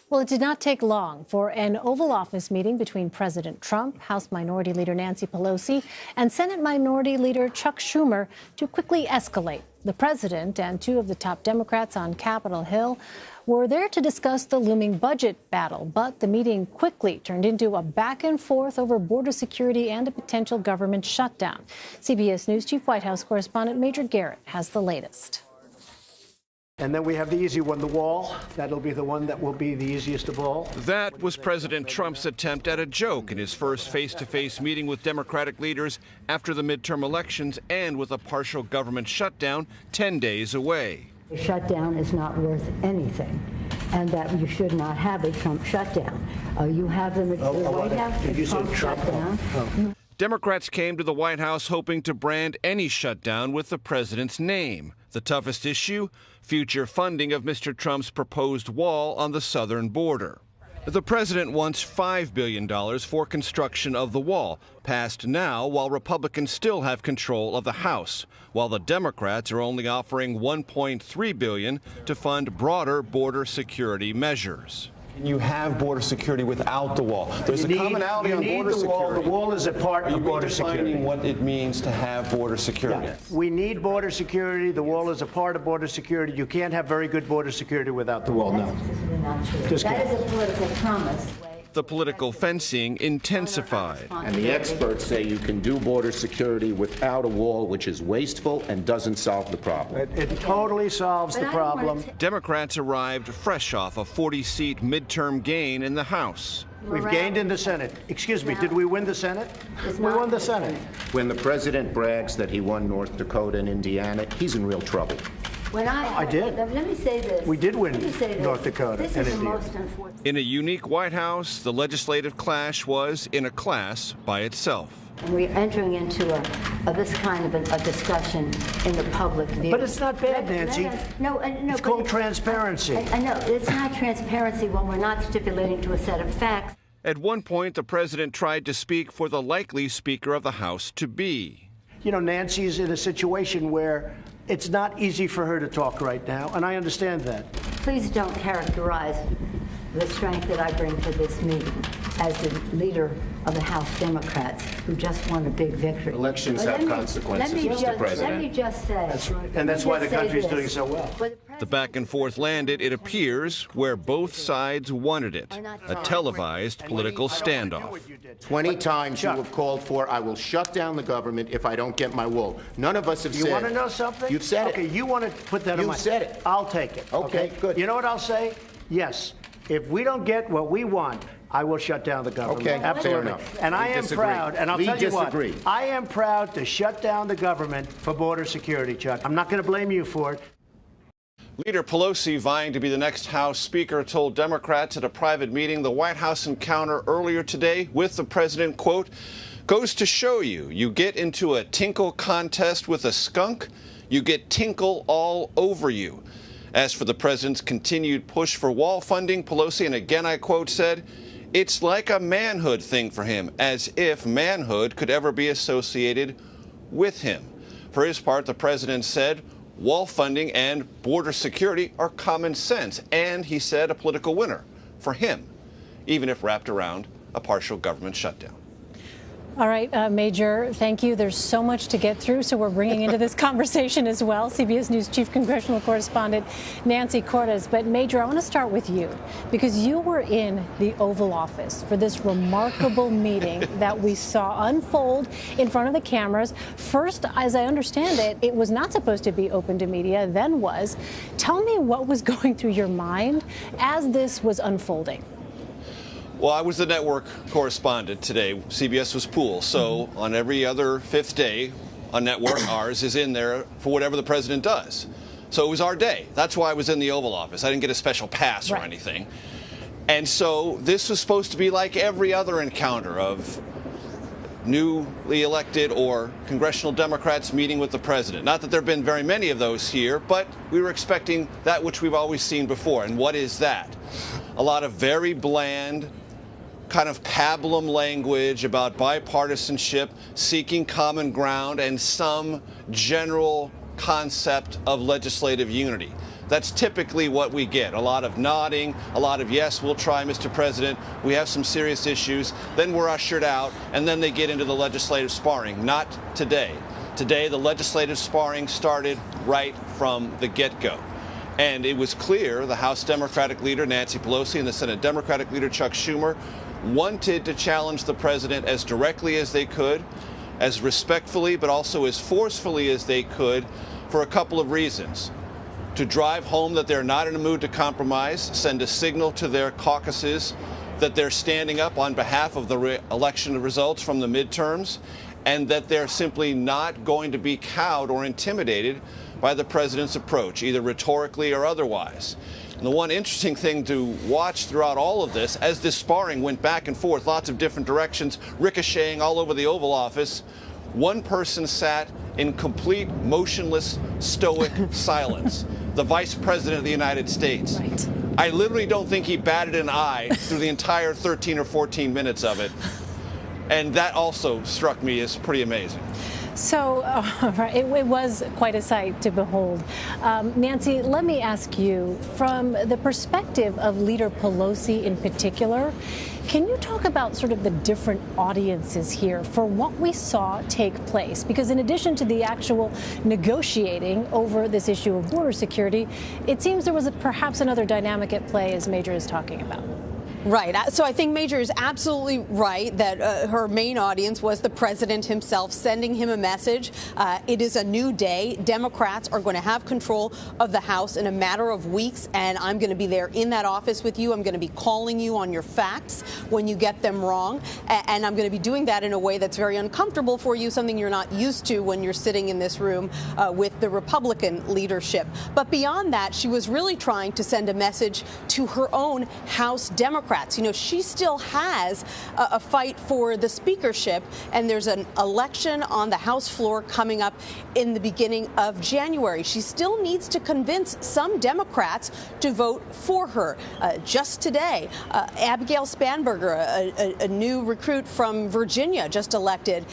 Well, it did not take long for an Oval Office meeting between President Trump, House Minority Leader Nancy Pelosi, and Senate Minority Leader Chuck Schumer to quickly escalate. The president and two of the top Democrats on Capitol Hill were there to discuss the looming budget battle, but the meeting quickly turned into a back and forth over border security and a potential government shutdown. CBS News Chief White House correspondent Major Garrett has the latest. And then we have the easy one, the wall. That'll be the one that will be the easiest of all. That was President Trump's attempt at a joke in his first face-to-face meeting with Democratic leaders after the midterm elections and with a partial government shutdown 10 days away. A shutdown is not worth anything, and that you should not have a Trump shutdown. You have them at the White House, a Trump shutdown. Democrats came to the White House hoping to brand any shutdown with the president's name. The toughest issue? Future funding of Mr. Trump's proposed wall on the southern border. The president wants $5 billion for construction of the wall, passed now while Republicans still have control of the House, while the Democrats are only offering $1.3 billion to fund broader border security measures. You have border security without the wall. There's a commonality on border security. The wall is a part of border security. Are you redefining what it means to have border security? Yeah. We need border security. The wall is a part of border security. You can't have very good border security without the wall. No. That is a political promise. The political fencing intensified. And the experts say you can do border security without a wall, which is wasteful and doesn't solve the problem. It totally solves the problem. Democrats arrived fresh off a 40-seat midterm gain in the House. We've gained in the Senate. Excuse me, did we win the Senate? We won the Senate. When the president brags that he won North Dakota and Indiana, he's in real trouble. I did. Let me say this. We did win North Dakota and Indiana. In a unique White House, the legislative clash was in a class by itself. And we're entering into this kind of a discussion in the public view. But it's not bad, Nancy. No, it's called transparency. I know. It's not transparency when we're not stipulating to a set of facts. At one point, the president tried to speak for the likely Speaker of the House to be. You know, Nancy's in a situation where it's not easy for her to talk right now, and I understand that. Please don't characterize the strength that I bring to this meeting as the leader of the House Democrats who just won a big victory. Elections have consequences, Mr. President. Let me just say. That's right. And that's why the country's doing so well. The back and forth landed, it appears, where both sides wanted it, a televised political standoff. 20 times you have called for, I will shut down the government if I don't get my wall. None of us have said. You want to know something? You've said it. Okay, you want to put that on my... You've said it. I'll take it. Okay, good. You know what I'll say? Yes. If we don't get what we want, I will shut down the government. Okay, absolutely. fair enough. And I am proud, and I'll tell you what, I am proud to shut down the government for border security, Chuck. I'm not going to blame you for it. Leader Pelosi, vying to be the next House Speaker, told Democrats at a private meeting the White House encounter earlier today with the president, quote, goes to show you, you get into a tinkle contest with a skunk, you get tinkle all over you. As for the president's continued push for wall funding, Pelosi, and again I quote, said, it's like a manhood thing for him, as if manhood could ever be associated with him. For his part, the president said wall funding and border security are common sense, and he said a political winner for him, even if wrapped around a partial government shutdown. All right, Major, thank you. There's so much to get through, so we're bringing into this conversation as well CBS News Chief Congressional Correspondent Nancy Cortez. But, Major, I want to start with you, because you were in the Oval Office for this remarkable meeting that we saw unfold in front of the cameras. First, as I understand it, it was not supposed to be open to media, then was. Tell me what was going through your mind as this was unfolding. Well, I was the network correspondent today. CBS was pool. So on every other fifth day, a network, ours, is in there for whatever the president does. So it was our day. That's why I was in the Oval Office. I didn't get a special pass or anything. And so this was supposed to be like every other encounter of newly elected or congressional Democrats meeting with the president. Not that there have been very many of those here, but we were expecting that which we've always seen before. And what is that? A lot of very bland, kind of pablum language about bipartisanship, seeking common ground, and some general concept of legislative unity. that's typically what we get. A lot of nodding, a lot of, yes, we'll try, Mr. President. We have some serious issues. Then we're ushered out, and then they get into the legislative sparring. Not today. Today, the legislative sparring started right from the get-go. And it was clear the House Democratic leader, Nancy Pelosi, and the Senate Democratic leader, Chuck Schumer, wanted to challenge the president as directly as they could, as respectfully, but also as forcefully as they could, for a couple of reasons. To drive home that they're not in a mood to compromise, send a signal to their caucuses that they're standing up on behalf of the election results from the midterms, and that they're simply not going to be cowed or intimidated by the president's approach, either rhetorically or otherwise. And the one interesting thing to watch throughout all of this, as this sparring went back and forth, lots of different directions, ricocheting all over the Oval Office, one person sat in complete, motionless, stoic silence, the Vice President of the United States. Right. I literally don't think he batted an eye through the entire 13 or 14 minutes of it. And that also struck me as pretty amazing. So it was quite a sight to behold. Nancy, let me ask you, from the perspective of Leader Pelosi in particular, can you talk about sort of the different audiences here for what we saw take place? Because in addition to the actual negotiating over this issue of border security, it seems there was perhaps another dynamic at play, as Major is talking about. Right. So I think Major is absolutely right that her main audience was the president himself, sending him a message. It is a new day. Democrats are going to have control of the House in a matter of weeks, and I'm going to be there in that office with you. I'm going to be calling you on your facts when you get them wrong, and I'm going to be doing that in a way that's very uncomfortable for you, something you're not used to when you're sitting in this room with the Republican leadership. But beyond that, she was really trying to send a message to her own House Democrats. You know, she still has a fight for the speakership, and there's an election on the House floor coming up in the beginning of January. She still needs to convince some Democrats to vote for her. Just today, Abigail Spanberger, a new recruit from Virginia, just elected,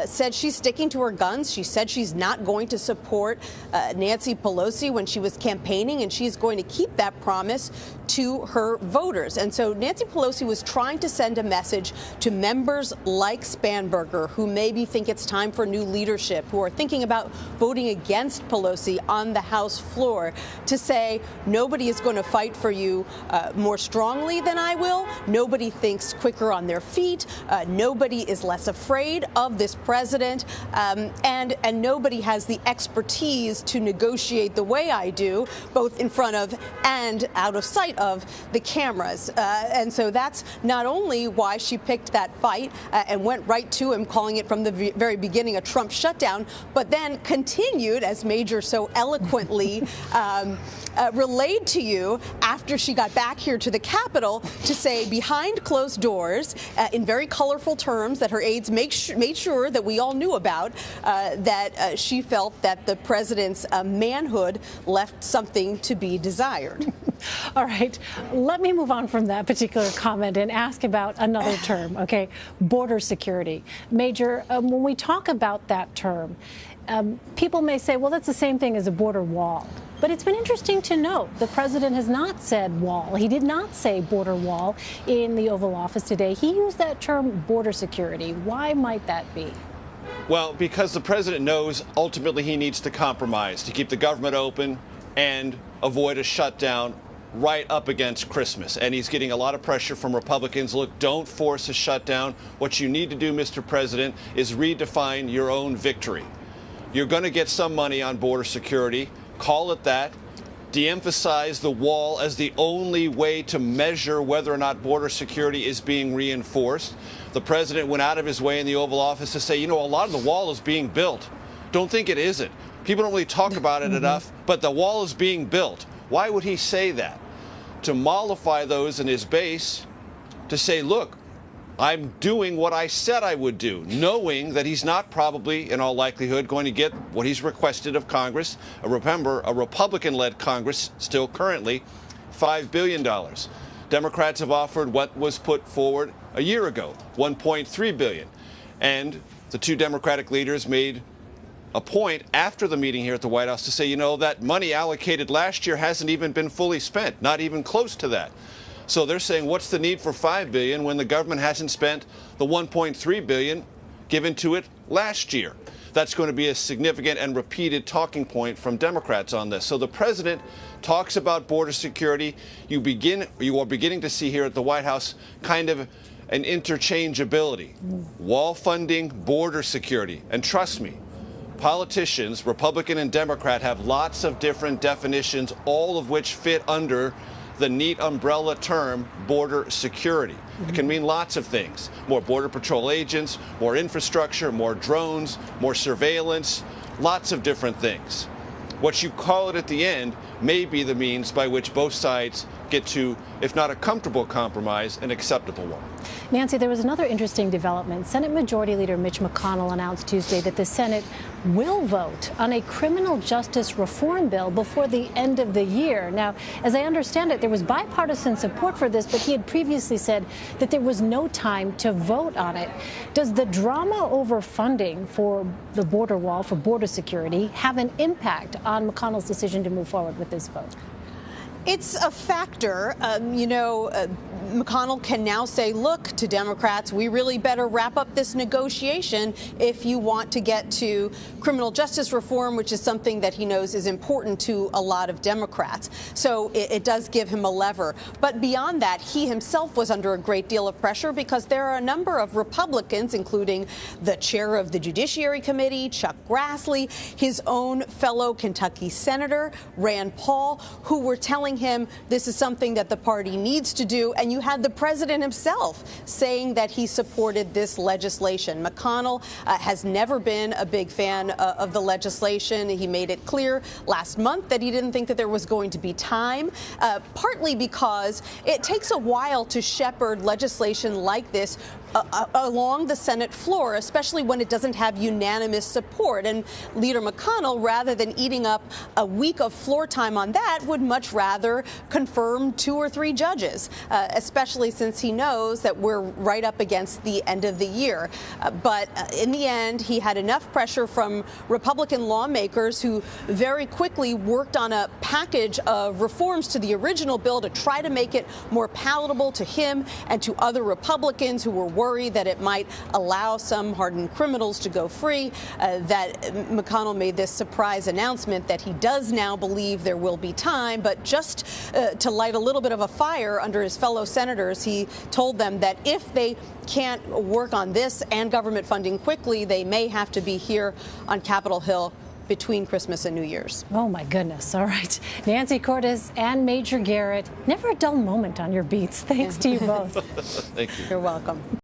said she's sticking to her guns. She said she's not going to support Nancy Pelosi when she was campaigning, and she's going to keep that promise to her voters. And so Nancy Pelosi was trying to send a message to members like Spanberger, who maybe think it's time for new leadership, who are thinking about voting against Pelosi on the House floor, to say nobody is going to fight for you more strongly than I will. Nobody thinks quicker on their feet. Nobody is less afraid of this president. And nobody has the expertise to negotiate the way I do, both in front of and out of sight of the cameras. And so that's not only why she picked that fight and went right to him, calling it from the very beginning a Trump shutdown, but then continued, as Major so eloquently relayed to you after she got back here to the Capitol, to say behind closed doors, in very colorful terms that her aides made sure that we all knew about, that she felt that the president's manhood left something to be desired. All right, let me move on from that particular comment and ask about another term, okay? Border security. Major, when we talk about that term, people may say, well, that's the same thing as a border wall. But it's been interesting to note the president has not said wall. He did not say border wall in the Oval Office today. He used that term border security. Why might that be? Well, because the president knows ultimately he needs to compromise to keep the government open and avoid a shutdown right up against Christmas. And he's getting a lot of pressure from Republicans. Look, don't force a shutdown. What you need to do, Mr. President, is redefine your own victory. You're going to get some money on border security. Call it that. De-emphasize the wall as the only way to measure whether or not border security is being reinforced. The president went out of his way in the Oval Office to say, you know, a lot of the wall is being built. Don't think it isn't. People don't really talk about it enough, but the wall is being built. Why would he say that? To mollify those in his base, to say, look, I'm doing what I said I would do, knowing that he's not probably, in all likelihood, going to get what he's requested of Congress. Remember, a Republican-led Congress, still currently, $5 billion. Democrats have offered what was put forward a year ago, $1.3 billion. And the two Democratic leaders made a point after the meeting here at the White House to say, you know, that money allocated last year hasn't even been fully spent, not even close to that. So they're saying, what's the need for $5 billion when the government hasn't spent the $1.3 billion given to it last year? That's going to be a significant and repeated talking point from Democrats on this. So the president talks about border security. You are beginning to see here at the White House kind of an interchangeability. Wall funding, border security. And trust me, politicians, Republican and Democrat, have lots of different definitions, all of which fit under the neat umbrella term border security. It can mean lots of things. More Border Patrol agents, more infrastructure, more drones, more surveillance, lots of different things. What you call it at the end may be the means by which both sides get to, if not a comfortable compromise, an acceptable one. Nancy, there was another interesting development. Senate Majority Leader Mitch McConnell announced Tuesday that the Senate will vote on a criminal justice reform bill before the end of the year. Now, as I understand it, there was bipartisan support for this, but he had previously said that there was no time to vote on it. Does the drama over funding for the border wall, for border security, have an impact on McConnell's decision to move forward with this vote? It's a factor. McConnell can now say, look, to Democrats, we really better wrap up this negotiation if you want to get to criminal justice reform, which is something that he knows is important to a lot of Democrats. So it does give him a lever. But beyond that, he himself was under a great deal of pressure because there are a number of Republicans, including the chair of the Judiciary Committee, Chuck Grassley, his own fellow Kentucky Senator, Rand Paul, who were telling him this is something that the party needs to do. And you had the president himself saying that he supported this legislation. McConnell has never been a big fan of the legislation. He made it clear last month that he didn't think that there was going to be time, partly because it takes a while to shepherd legislation like this along the Senate floor, especially when it doesn't have unanimous support. And Leader McConnell, rather than eating up a week of floor time on that, would much rather confirm 2 or 3 judges, especially since he knows that we're right up against the end of the year. But in the end, he had enough pressure from Republican lawmakers who very quickly worked on a package of reforms to the original bill to try to make it more palatable to him and to other Republicans who were worried that it might allow some hardened criminals to go free, that McConnell made this surprise announcement that he does now believe there will be time. But just to light a little bit of a fire under his fellow senators, he told them that if they can't work on this and government funding quickly, they may have to be here on Capitol Hill between Christmas and New Year's. Oh, my goodness. All right. Nancy Cortez and Major Garrett, never a dull moment on your beats. Thanks to you both. Thank you. You're welcome.